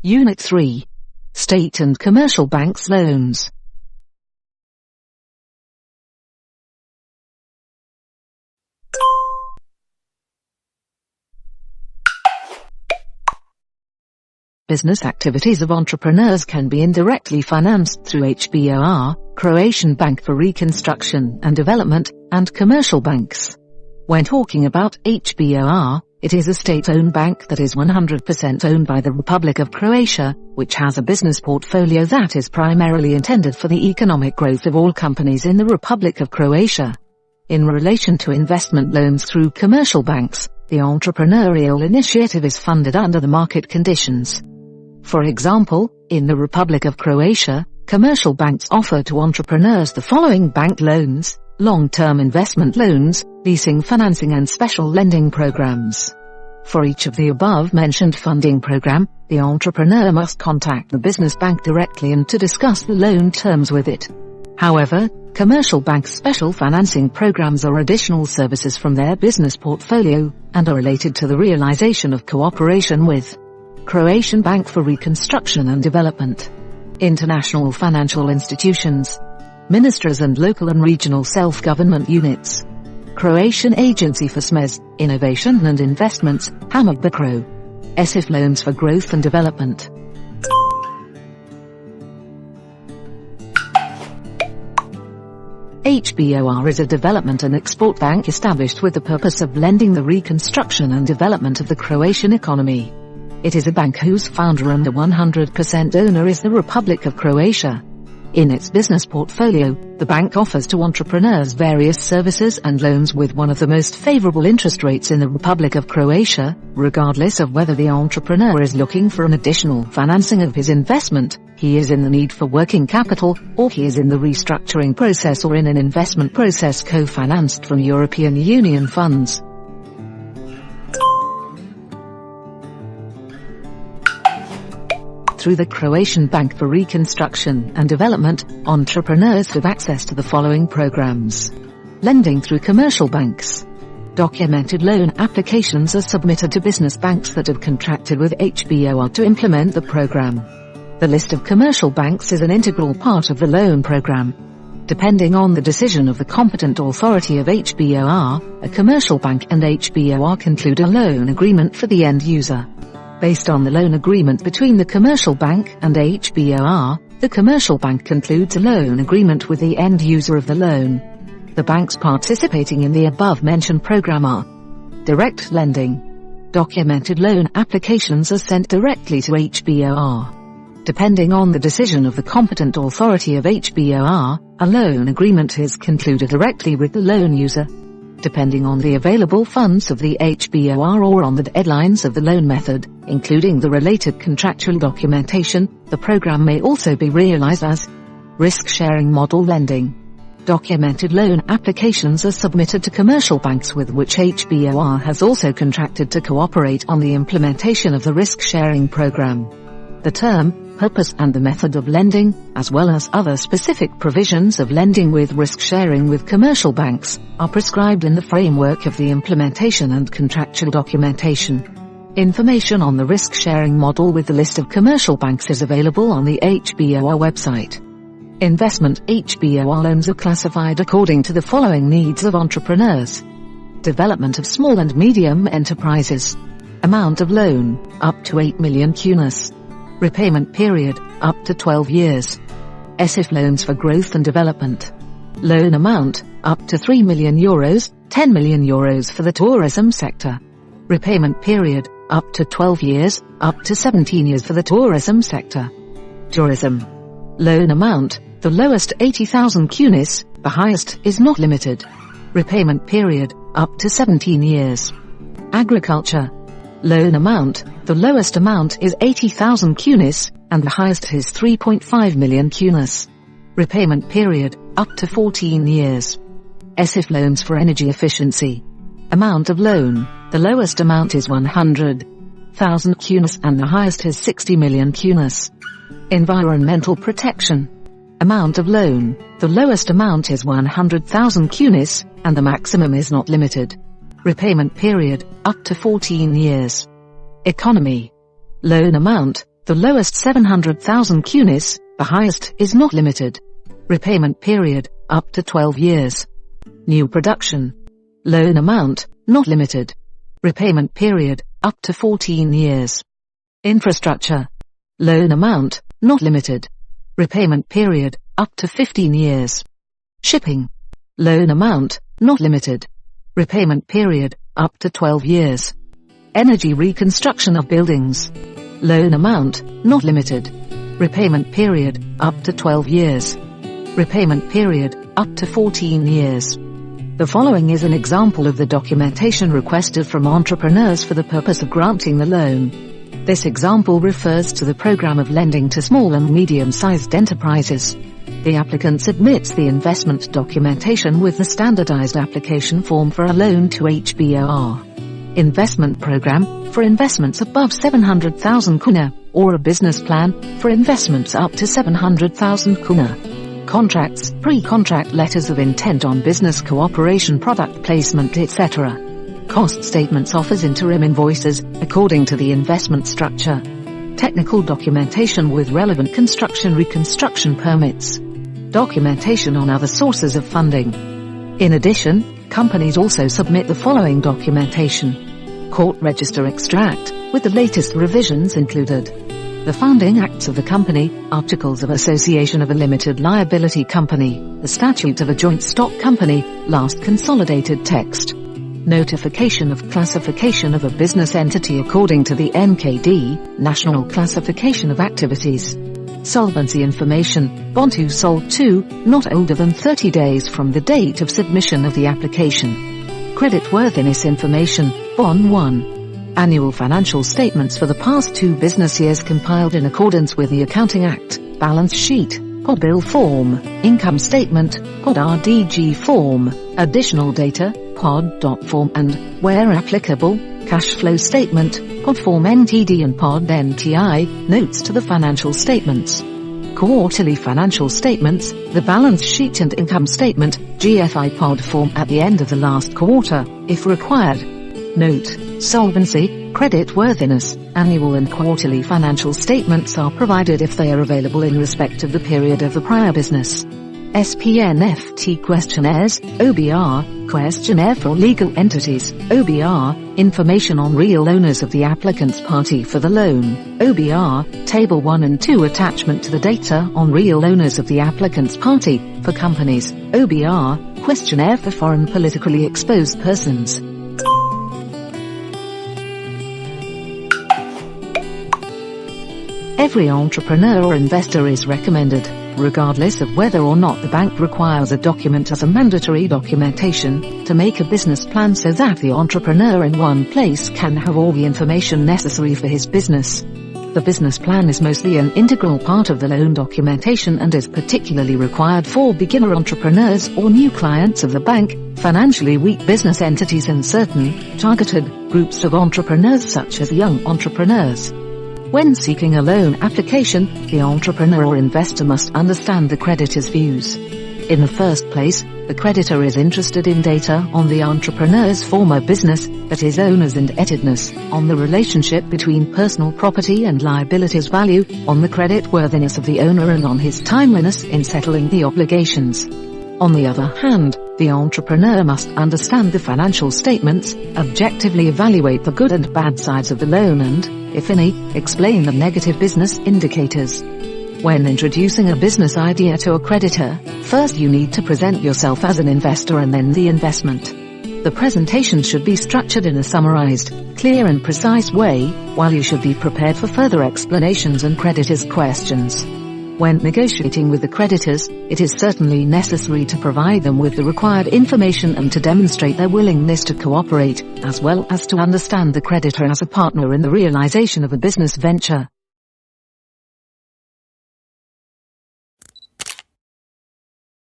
Unit 3. State and commercial banks loans. Business activities of entrepreneurs can be indirectly financed through HBOR, Croatian Bank for Reconstruction and Development, and commercial banks. When talking about HBOR, it is a state-owned bank that is 100% owned by the Republic of Croatia, which has a business portfolio that is primarily intended for the economic growth of all companies in the Republic of Croatia. In relation to investment loans through commercial banks, the entrepreneurial initiative is funded under the market conditions. For example, in the Republic of Croatia, commercial banks offer to entrepreneurs the following bank loans: long-term investment loans, leasing financing and special lending programs. For each of the above-mentioned funding program, the entrepreneur must contact the business bank directly and to discuss the loan terms with it. However, commercial banks' special financing programs are additional services from their business portfolio, and are related to the realization of cooperation with Croatian Bank for Reconstruction and Development, international financial institutions, ministries and local and regional self-government units, Croatian Agency for SMEs, Innovation and Investments, Adv-Cro-Eng loans for growth and development. HBOR is a development and export bank established with the purpose of lending the reconstruction and development of the Croatian economy. It is a bank whose founder and the 100% owner is the Republic of Croatia. In its business portfolio, the bank offers to entrepreneurs various services and loans with one of the most favorable interest rates in the Republic of Croatia, regardless of whether the entrepreneur is looking for an additional financing of his investment, he is in the need for working capital, or he is in the restructuring process or in an investment process co-financed from European Union funds. Through the Croatian Bank for Reconstruction and Development, entrepreneurs have access to the following programs. Lending through commercial banks. Documented loan applications are submitted to business banks that have contracted with HBOR to implement the program. The list of commercial banks is an integral part of the loan program. Depending on the decision of the competent authority of HBOR, a commercial bank and HBOR conclude a loan agreement for the end user. Based on the loan agreement between the commercial bank and HBOR, the commercial bank concludes a loan agreement with the end user of the loan. The banks participating in the above-mentioned program are: direct lending. Documented loan applications are sent directly to HBOR. Depending on the decision of the competent authority of HBOR, a loan agreement is concluded directly with the loan user. Depending on the available funds of the HBOR or on the deadlines of the loan method, including the related contractual documentation, the program may also be realized as risk-sharing model lending. Documented loan applications are submitted to commercial banks with which HBOR has also contracted to cooperate on the implementation of the risk-sharing program. The term, purpose and the method of lending, as well as other specific provisions of lending with risk-sharing with commercial banks, are prescribed in the framework of the implementation and contractual documentation. Information on the risk-sharing model with the list of commercial banks is available on the HBOR website. Investment HBOR loans are classified according to the following needs of entrepreneurs. Development of small and medium enterprises. Amount of loan, up to 8 million kunas. Repayment period, up to 12 years. ESIF loans for growth and development. Loan amount, up to 3 million euros, 10 million euros for the tourism sector. Repayment period, up to 12 years, up to 17 years for the tourism sector. Tourism. Loan amount, the lowest 80,000 kunis, the highest is not limited. Repayment period, up to 17 years. Agriculture. Loan amount, the lowest amount is 80,000 kunis, and the highest is 3.5 million kunas. Repayment period, up to 14 years. ESIF loans for energy efficiency. Amount of loan, the lowest amount is 100,000 kunas and the highest is 60 million kunas. Environmental protection. Amount of loan, the lowest amount is 100,000 kunis, and the maximum is not limited. Repayment period, up to 14 years. Economy. Loan amount, The lowest 700,000 kunis, the highest is not limited. Repayment period, up to 12 years. New production. Loan amount, not limited. Repayment period, up to 14 years. Infrastructure. Loan amount, not limited. Repayment period, up to 15 years. Shipping. Loan amount, not limited. Repayment period, up to 12 years. Energy reconstruction of buildings. Loan amount, not limited. Repayment period, up to 12 years. Repayment period, up to 14 years. The following is an example of the documentation requested from entrepreneurs for the purpose of granting the loan. This example refers to the program of lending to small and medium-sized enterprises. The applicant submits the investment documentation with the standardized application form for a loan to HBOR. Investment program, for investments above 700,000 kuna, or a business plan, for investments up to 700,000 kuna. Contracts, pre-contract letters of intent on business cooperation, product placement, etc. Cost statements, offers, interim invoices, according to the investment structure. Technical documentation with relevant construction reconstruction permits. Documentation on other sources of funding. In addition, companies also submit the following documentation. Court register extract, with the latest revisions included. The founding acts of the company, articles of association of a limited liability company, the statute of a joint stock company, last consolidated text. Notification of classification of a business entity according to the NKD, National Classification of Activities. Solvency information, bond to sold to, not older than 30 days from the date of submission of the application. Creditworthiness information, bond 1. Annual financial statements for the past 2 business years compiled in accordance with the Accounting Act, balance sheet, POD bill form, income statement, POD RDG form, additional data, POD form and, where applicable, cash flow statement, POD form NTD and POD NTI, notes to the financial statements. Quarterly financial statements, the balance sheet and income statement, GFI POD form at the end of the last quarter, if required. Note, solvency, creditworthiness, annual and quarterly financial statements are provided if they are available in respect of the period of the prior business. SPNFT questionnaires, OBR, questionnaire for legal entities, OBR, information on real owners of the applicant's party for the loan, OBR, Table 1 and 2 attachment to the data on real owners of the applicant's party, for companies, OBR, questionnaire for foreign politically exposed persons. Every entrepreneur or investor is recommended, regardless of whether or not the bank requires a document as a mandatory documentation, to make a business plan so that the entrepreneur in one place can have all the information necessary for his business. The business plan is mostly an integral part of the loan documentation and is particularly required for beginner entrepreneurs or new clients of the bank, financially weak business entities and certain targeted groups of entrepreneurs such as young entrepreneurs. When seeking a loan application, the entrepreneur or investor must understand the creditor's views. In the first place, the creditor is interested in data on the entrepreneur's former business, that is owners and indebtedness, on the relationship between personal property and liabilities value, on the creditworthiness of the owner and on his timeliness in settling the obligations. On the other hand, the entrepreneur must understand the financial statements, objectively evaluate the good and bad sides of the loan and, if any, explain the negative business indicators. When introducing a business idea to a creditor, first you need to present yourself as an investor and then the investment. The presentation should be structured in a summarized, clear and precise way, while you should be prepared for further explanations and creditors' questions. When negotiating with the creditors, it is certainly necessary to provide them with the required information and to demonstrate their willingness to cooperate, as well as to understand the creditor as a partner in the realization of a business venture.